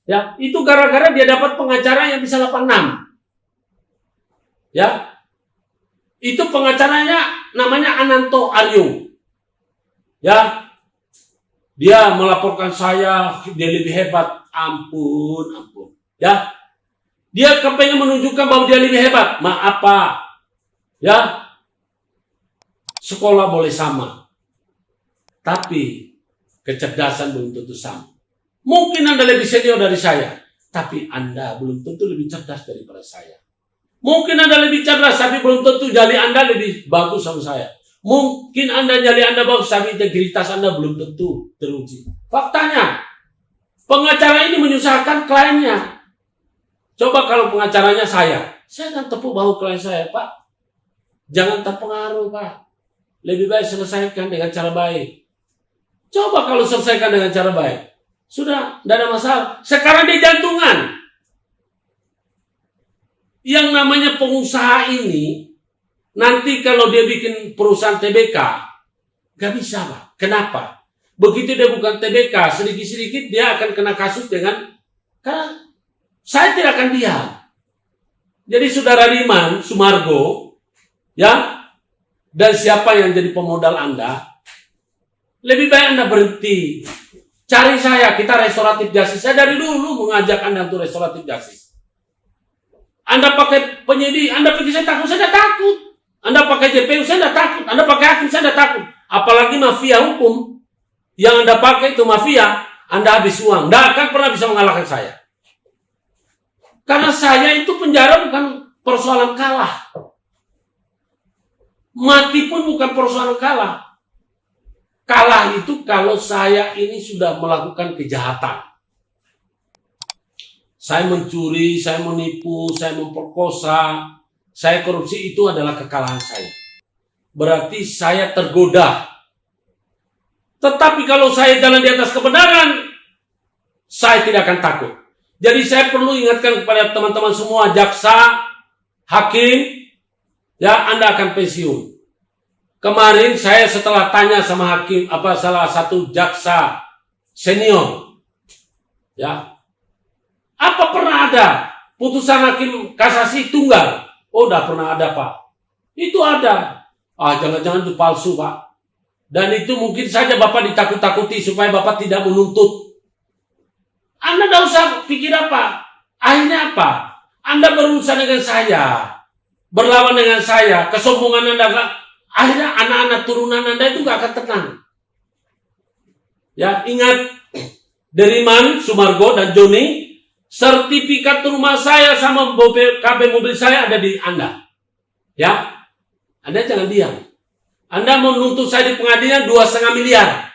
Ya, itu gara-gara dia dapat pengacara yang bisa 86. Ya, itu pengacaranya namanya Ananto Aryo. Ya, dia melaporkan saya, dia lebih hebat. Ampun. Ya, dia kepengen menunjukkan bahwa dia lebih hebat. Maaf Pak. Ya, sekolah boleh sama, tapi kecerdasan belum tentu sama. Mungkin Anda lebih senior dari saya, tapi Anda belum tentu lebih cerdas daripada saya. Mungkin Anda lebih cerdas, tapi belum tentu jali Anda lebih bagus sama saya. Mungkin jali Anda bagus, tapi integritas Anda belum tentu teruji. Faktanya, pengacara ini menyusahkan kliennya. Coba kalau pengacaranya saya akan tepuk bahu klien saya, Pak. Jangan terpengaruh, Pak. Lebih baik selesaikan dengan cara baik. Coba kalau selesaikan dengan cara baik. Sudah, tidak ada masalah. Sekarang dia jantungan. Yang namanya pengusaha ini, nanti kalau dia bikin perusahaan TBK, gak bisa, Pak. Kenapa? Begitu dia bukan TBK, sedikit-sedikit dia akan kena kasus dengan, karena saya tidak akan diam. Jadi saudara Riman Sumargo, ya, dan siapa yang jadi pemodal Anda, lebih baik Anda berhenti. Cari saya, kita restoratif justice. Saya dari dulu mengajak Anda untuk restoratif justice. Anda pakai penyidik, Anda pikir saya takut, saya tidak takut. Anda pakai JPU, saya tidak takut. Anda pakai hakim, saya tidak takut. Apalagi mafia hukum, yang Anda pakai itu mafia, Anda habis uang. Tidak akan pernah bisa mengalahkan saya. Karena saya itu penjara bukan persoalan kalah. Mati pun bukan persoalan kalah. Kalah itu kalau saya ini sudah melakukan kejahatan. Saya mencuri, saya menipu, saya memperkosa, saya korupsi, itu adalah kekalahan saya. Berarti saya tergoda. Tetapi kalau saya jalan di atas kebenaran, saya tidak akan takut. Jadi saya perlu ingatkan kepada teman-teman semua, jaksa, hakim, ya, Anda akan pensiun. Kemarin saya setelah tanya sama hakim, salah satu jaksa senior, ya, apa pernah ada putusan hakim kasasi tunggal? Oh, udah pernah ada, Pak. Itu ada. Jangan-jangan itu palsu, Pak. Dan itu mungkin saja Bapak ditakut-takuti supaya Bapak tidak menuntut. Anda tidak usah pikir apa. Akhirnya apa? Anda berurusan dengan saya, berlawan dengan saya, kesombongan Anda. Akhirnya anak-anak turunan Anda itu gak akan tenang. Ya, ingat, Deriman, Sumargo, dan Joni, sertifikat rumah saya sama KB mobil saya ada di Anda. Ya, Anda jangan diam. Anda menuntut saya di pengadilan 2,5 miliar.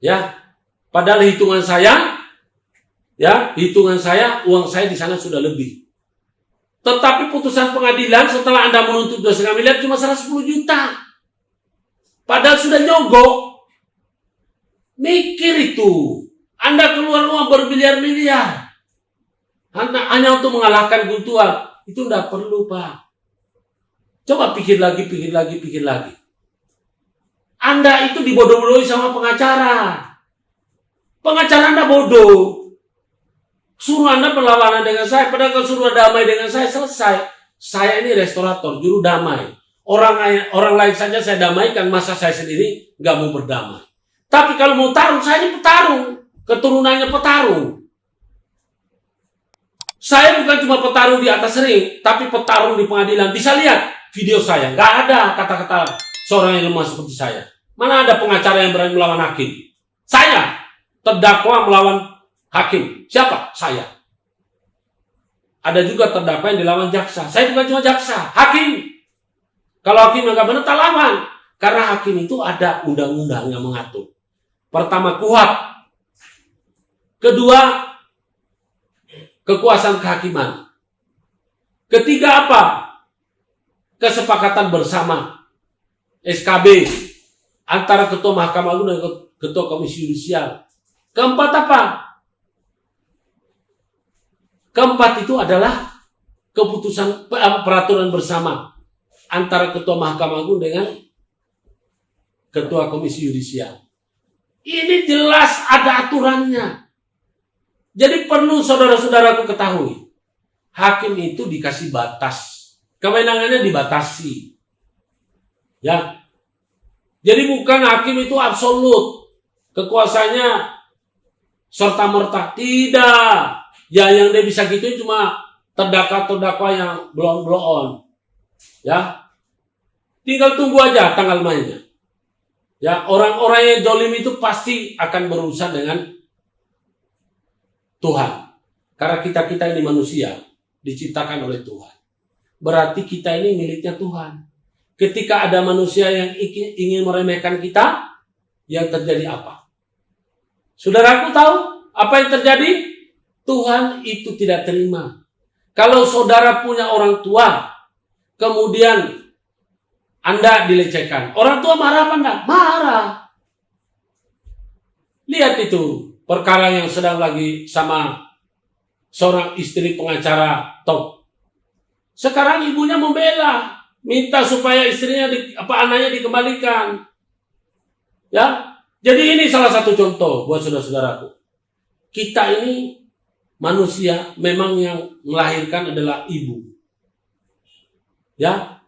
Ya, padahal hitungan saya, uang saya di sana sudah lebih. Tetapi putusan pengadilan setelah Anda menuntut 2,5 miliar cuma 110 juta. Padahal sudah nyogok. Mikir itu. Anda keluar uang bermiliar-miliar. Hanya untuk mengalahkan Guntual. Itu tidak perlu, Pak. Coba pikir lagi. Anda itu dibodoh-bodohi sama pengacara. Pengacara Anda bodoh. Suruh Anda berlawanan dengan saya, padahal kalau suruh damai dengan saya, selesai. Saya ini restorator, juru damai. Orang lain saja saya damaikan, masa saya sendiri nggak mau berdamai. Tapi kalau mau tarung, saya ini petarung. Keturunannya petarung. Saya bukan cuma petarung di atas ring, tapi petarung di pengadilan. Bisa lihat video saya, nggak ada kata-kata seorang yang lemah seperti saya. Mana ada pengacara yang berani melawan hakim? Saya terdakwa melawan hakim. Siapa? Saya. Ada juga terdakwa yang dilawan jaksa. Saya bukan cuma jaksa, hakim. Kalau hakim nggak benar, tak lawan. Karena hakim itu ada undang-undang yang mengatur. Pertama, KUHP. Kedua, kekuasaan kehakiman. Ketiga apa? Kesepakatan bersama. SKB. Antara Ketua Mahkamah Agung dan Ketua Komisi Yudisial. Keempat apa? Keempat itu adalah keputusan peraturan bersama antara Ketua Mahkamah Agung dengan Ketua Komisi Yudisial. Ini jelas ada aturannya. Jadi perlu saudara-saudaraku ketahui, hakim itu dikasih batas, kewenangannya dibatasi. Ya, jadi bukan hakim itu absolut, kekuasaannya serta merta, tidak. Ya, yang dia bisa gitu cuma terdakwa yang belum. Ya, tinggal tunggu aja tanggal mainnya. Ya, orang-orang yang zalim itu pasti akan berurusan dengan Tuhan. Karena kita ini manusia, diciptakan oleh Tuhan. Berarti kita ini miliknya Tuhan. Ketika ada manusia yang ingin meremehkan kita, yang terjadi apa? Saudaraku tahu apa yang terjadi? Tuhan itu tidak terima. Kalau saudara punya orang tua, kemudian Anda dilecehkan. Orang tua marah apa enggak? Marah. Lihat itu perkara yang sedang lagi sama seorang istri pengacara top. Sekarang ibunya membela, minta supaya istrinya anaknya dikembalikan. Ya. Jadi ini salah satu contoh buat saudara-saudaraku. Kita ini manusia, memang yang melahirkan adalah ibu. Ya.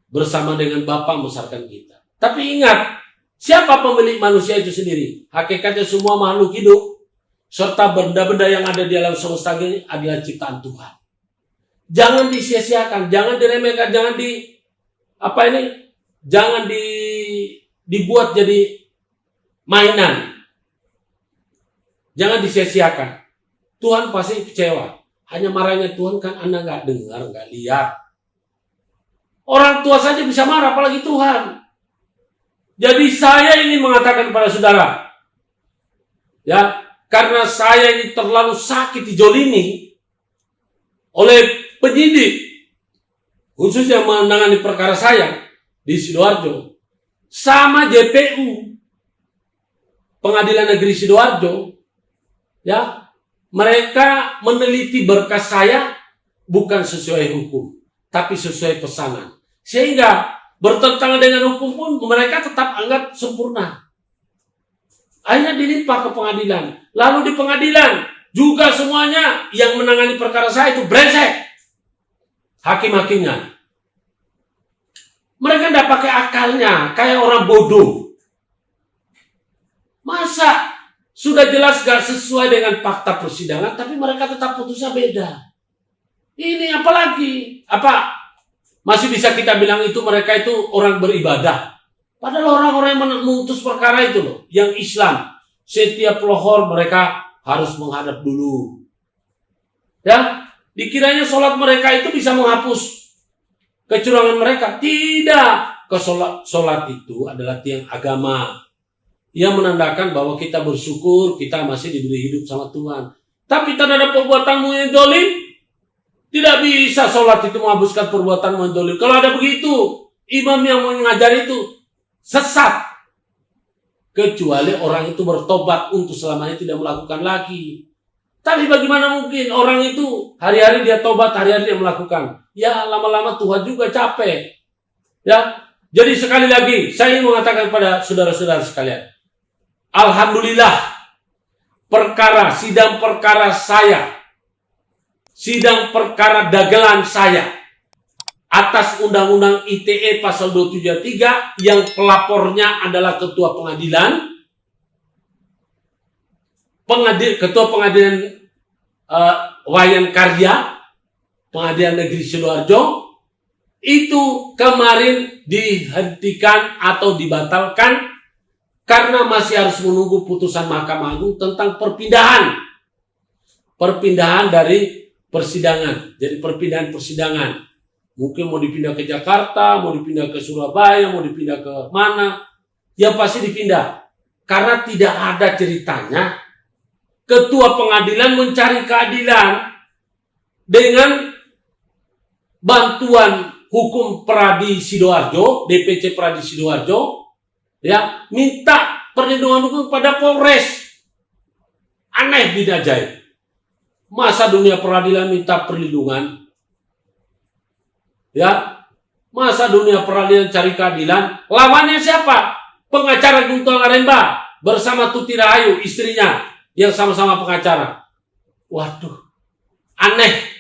Bersama dengan Bapa membesarkan kita. Tapi ingat, siapa pemilik manusia itu sendiri? Hakikatnya semua makhluk hidup serta benda-benda yang ada di alam semesta ini adalah ciptaan Tuhan. Jangan disia-siakan, jangan diremehkan, jangan dibuat jadi mainan. Jangan disia-siakan. Tuhan pasti kecewa. Hanya marahnya Tuhan kan Anda nggak dengar, nggak lihat. Orang tua saja bisa marah, apalagi Tuhan. Jadi saya ingin mengatakan kepada saudara, ya, karena saya ini terlalu sakit dijolimi oleh penyidik, khususnya menangani perkara saya di Sidoarjo, sama JPU, Pengadilan Negeri Sidoarjo, ya, mereka meneliti berkas saya bukan sesuai hukum, tapi sesuai pesanan. Sehingga bertentangan dengan hukum pun mereka tetap anggap sempurna. Akhirnya dilimpah ke pengadilan. Lalu di pengadilan juga semuanya yang menangani perkara saya itu brengsek. Hakim-hakimnya. Mereka tidak pakai akalnya, kayak orang bodoh. Masa sudah jelas gak sesuai dengan fakta persidangan, tapi mereka tetap putusnya beda. Ini apalagi? Apa? Masih bisa kita bilang itu mereka itu orang beribadah. Padahal orang-orang yang memutus perkara itu loh, yang Islam, setiap lohor mereka harus menghadap dulu. Ya, dikiranya sholat mereka itu bisa menghapus kecurangan mereka. Tidak. Sholat itu adalah tiang agama yang menandakan bahwa kita bersyukur, kita masih diberi hidup sama Tuhan. Tapi terhadap perbuatanmu yang zalim, tidak bisa sholat itu menghapuskan perbuatan mendolim. Kalau ada begitu, imam yang mengajar itu sesat. Kecuali orang itu bertobat untuk selamanya tidak melakukan lagi. Tapi bagaimana mungkin orang itu hari-hari dia tobat, hari-hari dia melakukan. Ya lama-lama Tuhan juga capek. Ya, jadi sekali lagi saya ingin mengatakan kepada saudara-saudara sekalian. Alhamdulillah, sidang perkara saya, sidang perkara dagelan saya atas Undang-Undang ITE pasal 273 yang pelapornya adalah Ketua Pengadilan Wayan Karya Pengadilan Negeri Sidoarjo itu kemarin dihentikan atau dibatalkan karena masih harus menunggu putusan Mahkamah Agung tentang perpindahan dari persidangan. Jadi perpindahan persidangan. Mungkin mau dipindah ke Jakarta, mau dipindah ke Surabaya, mau dipindah ke mana. Ya pasti dipindah. Karena tidak ada ceritanya Ketua Pengadilan mencari keadilan dengan bantuan hukum Pradi Sidoarjo, DPC Pradi Sidoarjo, ya, minta perlindungan hukum pada Polres. Aneh bidajai. Masa dunia peradilan minta perlindungan? Ya, masa dunia peradilan cari keadilan? Lawannya siapa? Pengacara Guntur Aremba bersama Tuti Rahayu, istrinya. yang sama-sama pengacara. Waduh, aneh.